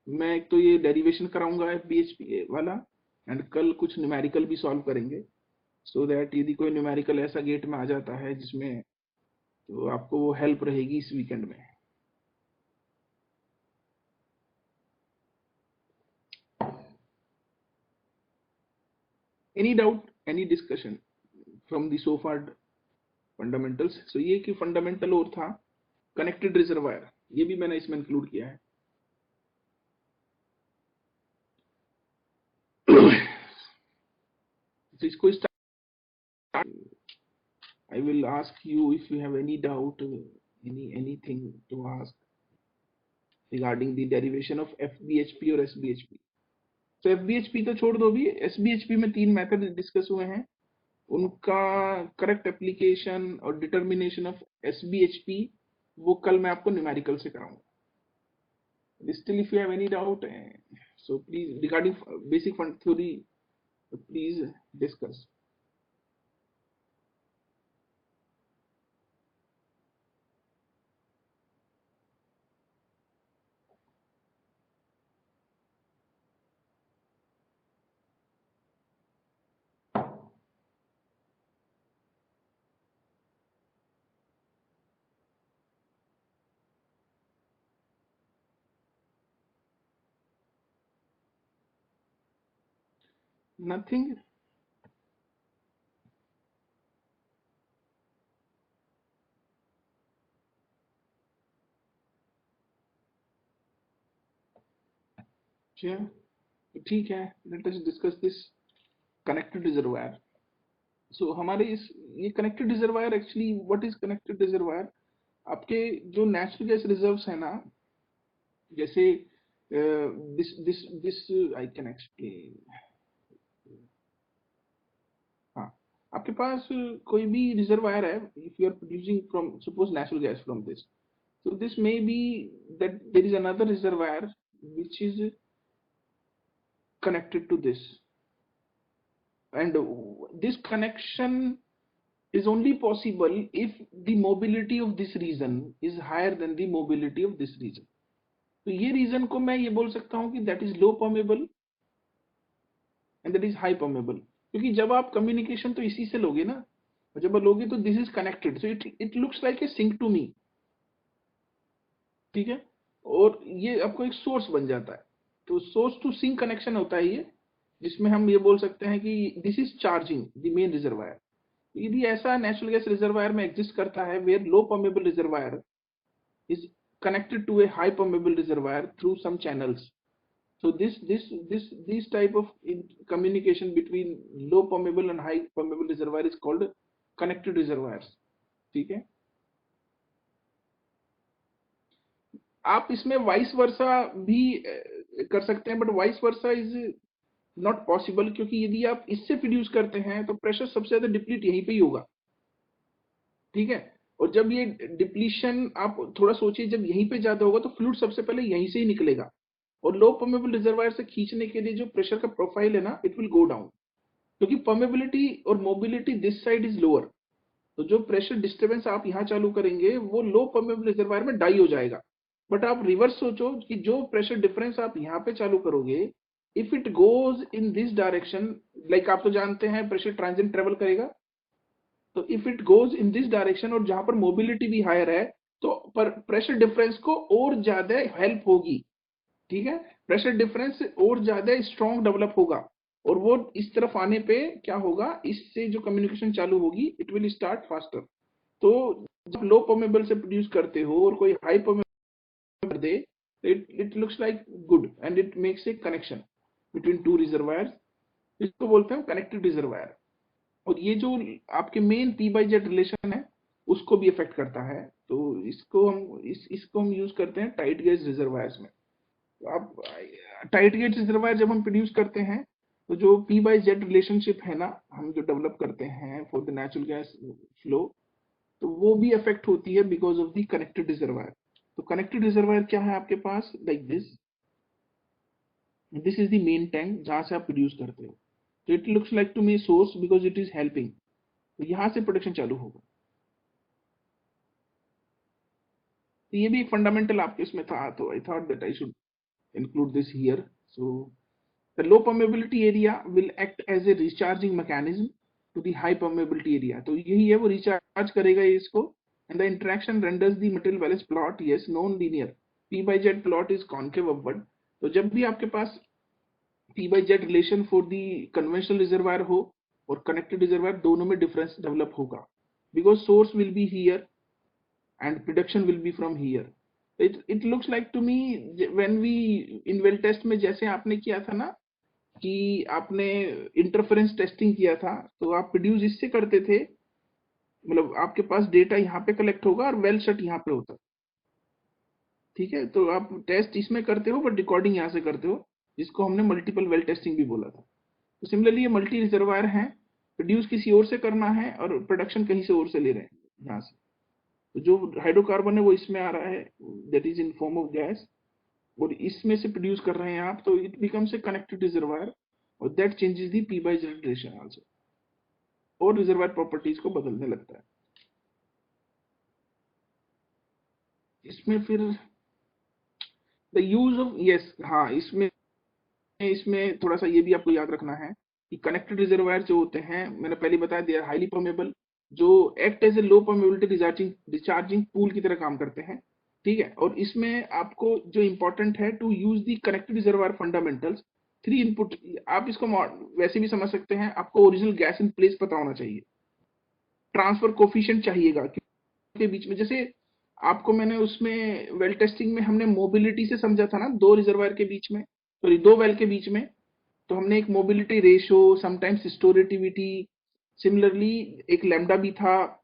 मैं एक तो ये डेरिवेशन कराऊंगा एफबीएचपी वाला, एंड कल कुछ न्यूमेरिकल भी सॉल्व करेंगे, सो दैट यदि कोई न्यूमेरिकल ऐसा गेट में आ जाता है जिसमें, तो आपको वो हेल्प रहेगी इस वीकेंड में। Any doubt, any discussion from the so far fundamentals? So ये कि फंडामेंटल और था कनेक्टेड रिजर्वायर, ये भी मैंने इसमें इंक्लूड किया है। तो इसको I will ask you if you have any doubt, anything to ask regarding the derivation of FBHP और SBHP। तो FBHP तो छोड़ दो, भी SBHP में 3 मेथड डिस्कस हुए हैं, उनका करेक्ट एप्लीकेशन और डिटर्मिनेशन ऑफ SBHP वो कल मैं आपको न्यूमेरिकल से कराऊंगा। Still if you have any doubt, so please regarding basic fund theory, please discuss। Nothing। ठीक है, let us discuss this connected reservoir. So हमारे इस ये connected reservoir, actually what is connected reservoir? आपके जो नेचुरल गैस रिजर्व्स है ना, जैसे this this this I can explain. हाँ, आपके पास कोई भी रिजर्वायर है, if you are producing from suppose natural gas from this, so this may be that there is another reservoir which is connected to this, and this connection is only possible if the mobility of this region is higher than the mobility of this region। तो ये reason को मैं ये बोल सकता हूँ कि that is low permeable and that is high permeable, क्योंकि जब आप कम्युनिकेशन तो इसी से लोगे ना, जब लोगे तो this is connected, so it looks like a sink to me. ठीक है, और ये आपको एक सोर्स बन जाता है, तो सोर्स टू सिंक कनेक्शन होता है ये, जिसमें हम ये बोल सकते हैं कि this is charging the main reservoir. यदि ऐसा नेचुरल गैस रिजर्वायर में एग्जिस्ट करता है where low permeable reservoir is connected to a high permeable reservoir through some channels, so this type of communication between low permeable and high permeable reservoir is called connected reservoirs। ठीक है, आप इसमें vice versa भी कर सकते हैं, but vice versa is not possible, क्योंकि यदि आप इससे प्रोड्यूस करते हैं तो प्रेशर सबसे ज्यादा डिप्लीट यहीं पे ही होगा। ठीक है, और जब ये डिप्लीशन आप थोड़ा सोचिए, जब यहीं पे ज्यादा होगा तो फ्लूइड सबसे पहले यहीं से ही निकलेगा, और लो परमेबल रिजर्वायर से खींचने के लिए जो प्रेशर का प्रोफाइल है ना, इट विल गो डाउन, क्योंकि परमेबिलिटी और mobility this side is lower. तो जो प्रेशर डिस्टर्बेंस आप यहाँ चालू करेंगे वो लो परमेबल रिजर्वायर में डाई हो जाएगा। बट आप रिवर्स सोचो कि जो प्रेशर डिफरेंस आप यहाँ पे चालू करोगे, if it goes in this direction, like आप तो जानते हैं प्रेशर ट्रांजिएंट ट्रेवल करेगा, तो if it goes in this direction और जहां पर मोबिलिटी भी हायर है, तो पर प्रेशर डिफरेंस को और ज्यादा हेल्प होगी। ठीक है, प्रेशर डिफरेंस और ज्यादा स्ट्रॉन्ग डेवलप होगा, और वो इस तरफ आने पे क्या होगा, इससे जो कम्युनिकेशन चालू होगी इट विल स्टार्ट फास्टर। तो जब लो परमेबल से प्रोड्यूस करते हो और कोई हाई परमेबल कर दे, it looks like good and it makes a connection between two reservoirs. इसको बोलते हैं कनेक्टेड रिजर्वायर। और ये जो आपके main P by Z relation है उसको भी इफेक्ट करता है। तो इसको हम यूज करते हैं टाइट गेज रिजर्वायर्स में। तो आप टाइट गेज रिजर्वायर जब हम प्रोड्यूस करते हैं, तो जो पी बाई जेड रिलेशनशिप है ना हम जो डेवलप करते हैं for the natural gas flow, तो वो भी अफेक्ट होती है because of the connected reservoir. तो कनेक्टेड रिजर्वायर क्या है आपके पास, like this is the main tank जहां से आप प्रोड्यूस करते हो। तो it looks like to me source because it is helping, तो यहाँ से प्रोडक्शन चालू होगा। तो ये भी एक फंडामेंटल आपके इसमें था, तो I thought that I should include this here. So the low permeability area will act as a recharging mechanism to the high permeability area. तो यही है, वो रिचार्ज करेगा इसको, and the interaction renders the material balance plot yes non linear. P by Z plot is concave upward. तो जब भी आपके पास P by Z relation for the conventional reservoir हो और कनेक्टेड रिजर्वायर, दोनों में डिफरेंस डेवलप होगा, because source will be here and production will be from here. It looks like to me when we in well test में जैसे आपने किया था ना कि आपने इंटरफेरेंस टेस्टिंग किया था, तो आप प्रोड्यूस इससे करते थे, मतलब आपके पास डेटा यहाँ पे कलेक्ट होगा और वेल सेट यहाँ पे होता। ठीक है, तो आप टेस्ट इसमें करते हो बट रिकॉर्डिंग यहाँ से करते हो, जिसको हमने मल्टीपल वेल टेस्टिंग भी बोला था। तो सिमिलरली ये मल्टी रिजर्वायर है, प्रोड्यूस किसी और से करना है और प्रोडक्शन कहीं से और से ले रहे हैं यहाँ से। तो जो हाइड्रोकार्बन है वो इसमें आ रहा है, that is in form of gas, और इसमें से प्रोड्यूस कर रहे हैं आप, तो it becomes a connected reservoir, और that changes the P by Z relation also, और रिजर्वायर प्रॉपर्टीज को बदलने लगता है। इसमें फिर द यूज ऑफ यस, हाँ इसमें इसमें थोड़ा सा ये भी आपको याद रखना है कि कनेक्टेड रिजर्वायर जो होते हैं, मैंने पहले बताया दे आर हाईली परमेबल, जो act as a low permeability discharging pool की तरह काम करते हैं। ठीक है, और इसमें आपको जो इंपॉर्टेंट है to use the connected reservoir fundamentals, three input. आप इसको वैसे भी समझ सकते हैं, आपको ओरिजिनल गैस इन प्लेस पता होना चाहिए, ट्रांसफर कोफिशिएंट चाहिएगा के बीच में। जैसे आपको मैंने उसमें वेल टेस्टिंग में हमने मोबिलिटी से समझा था ना, दो रिजर्वायर के बीच में, सॉरी दो वेल के बीच में, तो हमने एक मोबिलिटी रेशो, समटाइम्स स्टोरेटिविटी, सिमिलरली एक लैम्डा भी था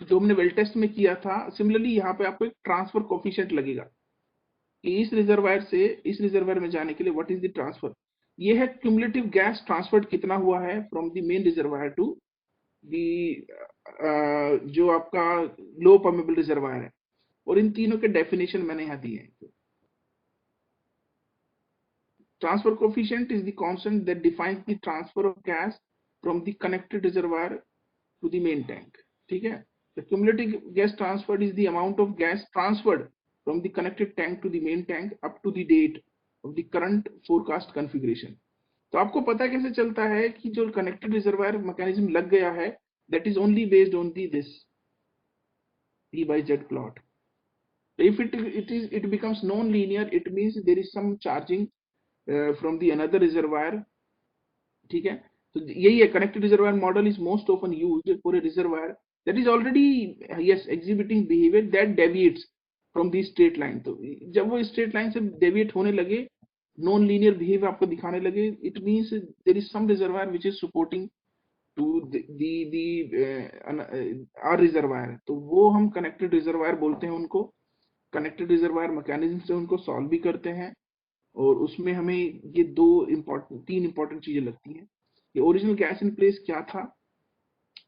जो हमने वेल टेस्ट में किया था। सिमिलरली यहाँ पे आपको एक ट्रांसफर कोफिशिएंट लगेगा कि इस रिजर्वायर से इस रिजर्वायर में जाने के लिए व्हाट इज द ट्रांसफर। ये है क्यूमुलेटिव गैस ट्रांसफर्ड कितना हुआ है from the main reservoir to the जो आपका लो परमेबल रिजर्वायर है, और इन तीनों के डेफिनेशन मैंने यहाँ दिए हैं। Transfer coefficient is the constant that defines the transfer of gas from the connected reservoir to the main tank. ठीक है, the cumulative gas transferred is the amount of gas transferred from the connected tank to the main tank up to the date of the current forecast configuration. तो आपको पता कैसे चलता है कि जो कनेक्टेड रिजर्वायर मैकेनिज्म लग गया है, that is only based on the this P by Z plot. If it becomes non-linear, it means there is some charging from the another reservoir. ठीक है, तो यही है connected reservoir model is most often used for a reservoir that is already yes exhibiting behaviour that deviates from the straight line. तो जब वो straight line से deviate होने लगे, नॉन लीनियर बिहेवियर आपको दिखाने लगे, it means there is some reservoir which is supporting to the R reservoir. तो वो हम कनेक्टेड रिजर्वायर बोलते हैं उनको। कनेक्टेड रिजर्वायर मैकेनिज्म से उनको सॉल्व भी करते हैं, और उसमें हमें ये तीन इंपॉर्टेंट चीजें लगती हैं कि ओरिजिनल गैस इन प्लेस क्या था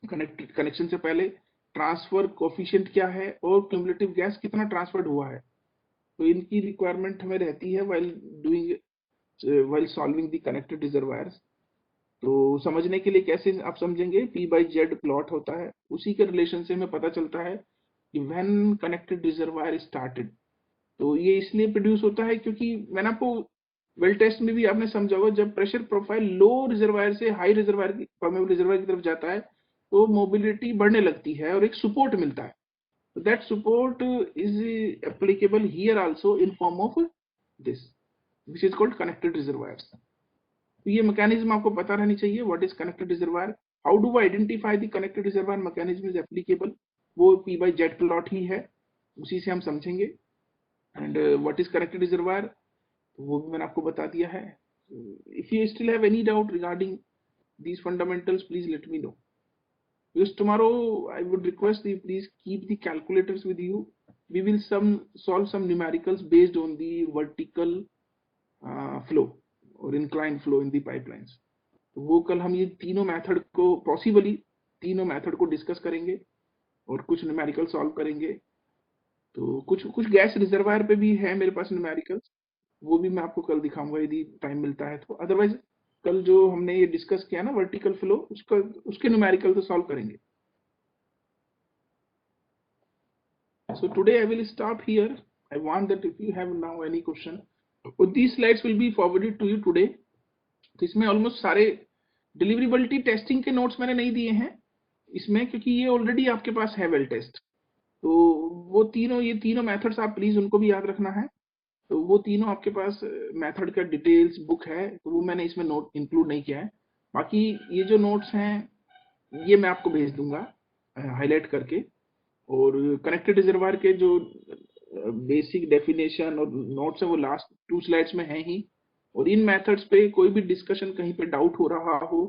कनेक्शन से पहले, ट्रांसफर कोफिशिएंट क्या है, और क्यूमुलेटिव गैस कितना ट्रांसफर्ड हुआ है। तो इनकी रिक्वायरमेंट हमें रहती है while solving the connected reservoirs. तो समझने के लिए कैसे आप समझेंगे, P by Z प्लॉट होता है, उसी के रिलेशन से हमें पता चलता है कि व्हेन कनेक्टेड रिजर्वायर स्टार्टेड, तो ये इसलिए प्रोड्यूस होता है क्योंकि मैंने आपको वेल टेस्ट में भी आपने समझा होगा, जब प्रेशर प्रोफाइल लो रिजर्वायर से हाई रिजर्वायर की परमेबल रिजर्वायर की तरफ जाता है तो मोबिलिटी बढ़ने लगती है और एक सपोर्ट मिलता है. So that support is applicable here also in form of this, which is called connected reservoirs. तो ये मैकेनिज्म आपको पता रहनी चाहिए. What is connected reservoir, how do I identify the connected reservoir mechanism is applicable, वो P by Z plot ही है, उसी से हम समझेंगे. And what is connected reservoir, वो भी मैंने आपको बता दिया है. If you still have any doubt regarding these fundamentals, please let me know. Because tomorrow I would request you please keep the calculators with you. We will solve some numericals based on the vertical flow or inclined flow in the pipelines. तो वो कल हम ये तीनों method को possibly तीनों method को discuss करेंगे और कुछ न्यूमेरिकल सॉल्व करेंगे. तो कुछ गैस रिजर्वायर पे भी है मेरे पास न्यूमेरिकल्स, वो भी मैं आपको कल दिखाऊंगा यदि टाइम मिलता है तो. अदरवाइज कल जो हमने ये डिस्कस किया ना वर्टिकल फ्लो, उसके न्यूमेरिकल तो सॉल्व करेंगे. So today I will stop here. I want that if you have now any question, these slides will be forwarded to you today. तो इसमें ऑलमोस्ट सारे डिलीवरेबिलिटी टेस्टिंग के notes मैंने नहीं दिए हैं इसमें, क्योंकि ये ऑलरेडी आपके पास है वेल टेस्ट. तो वो ये तीनों मेथड्स आप प्लीज उनको भी याद रखना है. तो वो तीनों आपके पास मेथड का डिटेल्स बुक है, तो वो मैंने इसमें नोट इंक्लूड नहीं किया है. बाकी ये जो नोट्स हैं ये मैं आपको भेज दूंगा हाईलाइट करके. और कनेक्टेड रिजर्वायर के जो बेसिक डेफिनेशन और नोट्स है वो लास्ट 2 स्लाइड्स में है ही. और इन मेथड्स पे कोई भी डिस्कशन कहीं पे डाउट हो रहा हो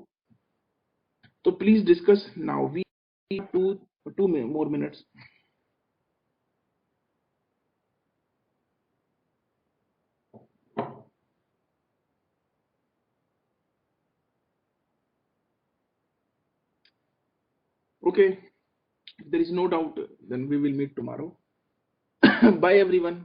तो please discuss now. We 2 more minutes. Okay, if there is no doubt, then we will meet tomorrow. Bye everyone.